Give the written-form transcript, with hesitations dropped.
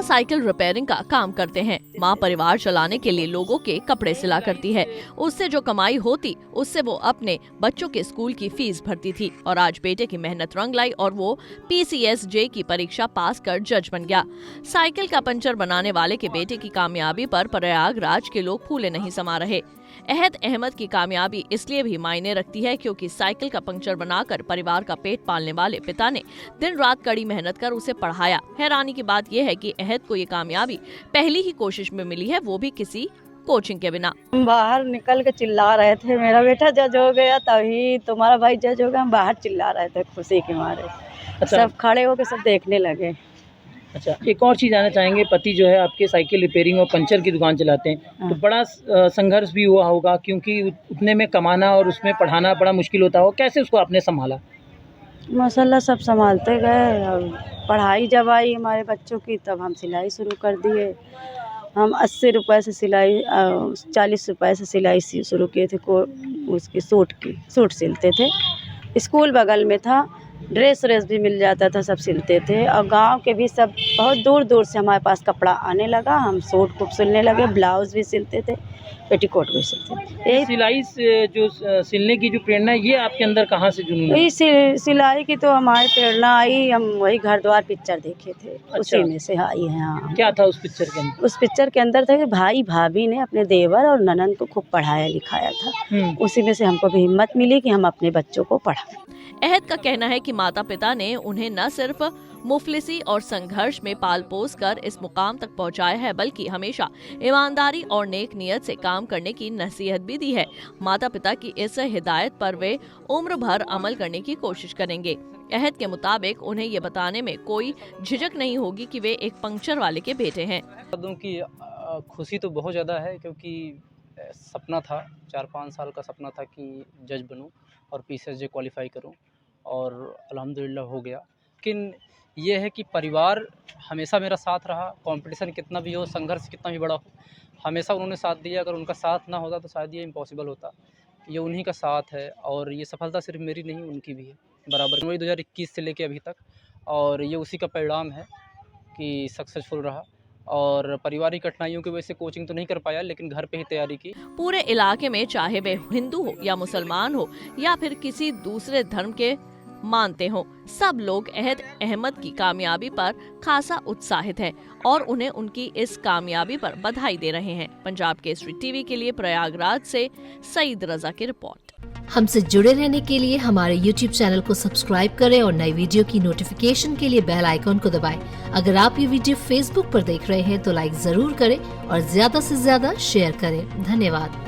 Cycle repairing का काम करते हैं। माँ परिवार चलाने के लिए लोगों के कपड़े सिला करती है। उससे जो कमाई होती उससे वो अपने बच्चों के स्कूल की फीस भरती थी और आज बेटे की मेहनत रंग लाई और वो PCSJ की परीक्षा पास कर जज बन गया। साइकिल का पंचर बनाने वाले के बेटे की कामयाबी पर प्रयागराज के लोग फूले नहीं समा रहे। अहद अहमद की कामयाबी इसलिए भी मायने रखती है क्योंकि साइकिल का पंक्चर बनाकर परिवार का पेट पालने वाले पिता ने दिन रात कड़ी मेहनत कर उसे पढ़ाया। हैरानी की बात यह है कि अहद को ये कामयाबी पहली ही कोशिश में मिली है, वो भी किसी कोचिंग के बिना। हम बाहर निकल के चिल्ला रहे थे, मेरा बेटा जज हो गया, तभी तुम्हारा भाई जज हो गया। हम बाहर चिल्ला रहे थे खुशी के मारे। अच्छा। सब खड़े होकर सब देखने लगे। अच्छा, एक और चीज़ जानना चाहेंगे, पति जो है आपके साइकिल रिपेयरिंग और पंचर की दुकान चलाते हैं, तो बड़ा संघर्ष भी हुआ होगा क्योंकि उतने में कमाना और उसमें पढ़ाना बड़ा मुश्किल होता होगा, कैसे उसको आपने संभाला? माशाल्लाह सब संभालते गए और पढ़ाई जब आई हमारे बच्चों की तब हम सिलाई शुरू कर दिए। हम 80 रुपये से सिलाई 40 रुपये से सिलाई शुरू किए थे। उसकी सूट सिलते थे। स्कूल बगल में था, ड्रेस भी मिल जाता था, सब सिलते थे। और गांव के भी सब बहुत दूर दूर से हमारे पास कपड़ा आने लगा। हम सूट खूब सिलने लगे, ब्लाउज भी सिलते थे, पेटीकोट भी सिलते थे। यही सिलाई से जो सिलने की जो प्रेरणा है, ये आपके अंदर कहाँ से जुनून है? यही सिलाई की तो हमारी प्रेरणा आई, हम वही घर द्वार पिक्चर देखे थे। अच्छा। उसी में से आई है। हाँ, क्या था उस पिक्चर के अंदर? उस पिक्चर के अंदर था कि भाई भाभी ने अपने देवर और ननंद को खूब पढ़ाया लिखाया था। उसी में से हमको भी हिम्मत मिली कि हम अपने बच्चों को पढ़ाएं। अहद का कहना है कि माता पिता ने उन्हें न सिर्फ मुफलिसी और संघर्ष में पाल पोस कर इस मुकाम तक पहुंचाया है, बल्कि हमेशा ईमानदारी और नेक नियत से काम करने की नसीहत भी दी है। माता पिता की इस हिदायत पर वे उम्र भर अमल करने की कोशिश करेंगे। अहद के मुताबिक उन्हें ये बताने में कोई झिझक नहीं होगी कि वे एक पंक्चर वाले के बेटे हैं। की खुशी तो बहुत ज़्यादा है क्योंकि सपना था, 4-5 साल का सपना था कि जज बनूं और PCSJ क्वालिफाई करूं और अल्हम्दुलिल्लाह हो गया। लेकिन ये है कि परिवार हमेशा मेरा साथ रहा, कंपटीशन कितना भी हो, संघर्ष कितना भी बड़ा हो, हमेशा उन्होंने साथ दिया। अगर उनका साथ ना होता तो शायद ये इम्पॉसिबल होता। ये उन्हीं का साथ है और ये सफलता सिर्फ मेरी नहीं उनकी भी है बराबर। जनवरी 2021 से लेके अभी तक, और ये उसी का परिणाम है कि सक्सेसफुल रहा। और पारिवारिक कठिनाइयों की वजह से कोचिंग तो नहीं कर पाया, लेकिन घर पे ही तैयारी की। पूरे इलाके में चाहे वे हिंदू हो या मुसलमान हो या फिर किसी दूसरे धर्म के मानते हो, सब लोग अहद अहमद की कामयाबी पर खासा उत्साहित हैं और उन्हें उनकी इस कामयाबी पर बधाई दे रहे हैं। पंजाब केसरी टीवी के लिए प्रयागराज से सईद रजा की रिपोर्ट। हमसे जुड़े रहने के लिए हमारे YouTube चैनल को सब्सक्राइब करें और नई वीडियो की नोटिफिकेशन के लिए बेल आइकॉन को दबाएं। अगर आप ये वीडियो Facebook पर देख रहे हैं तो लाइक जरूर करें और ज्यादा से ज्यादा शेयर करें। धन्यवाद।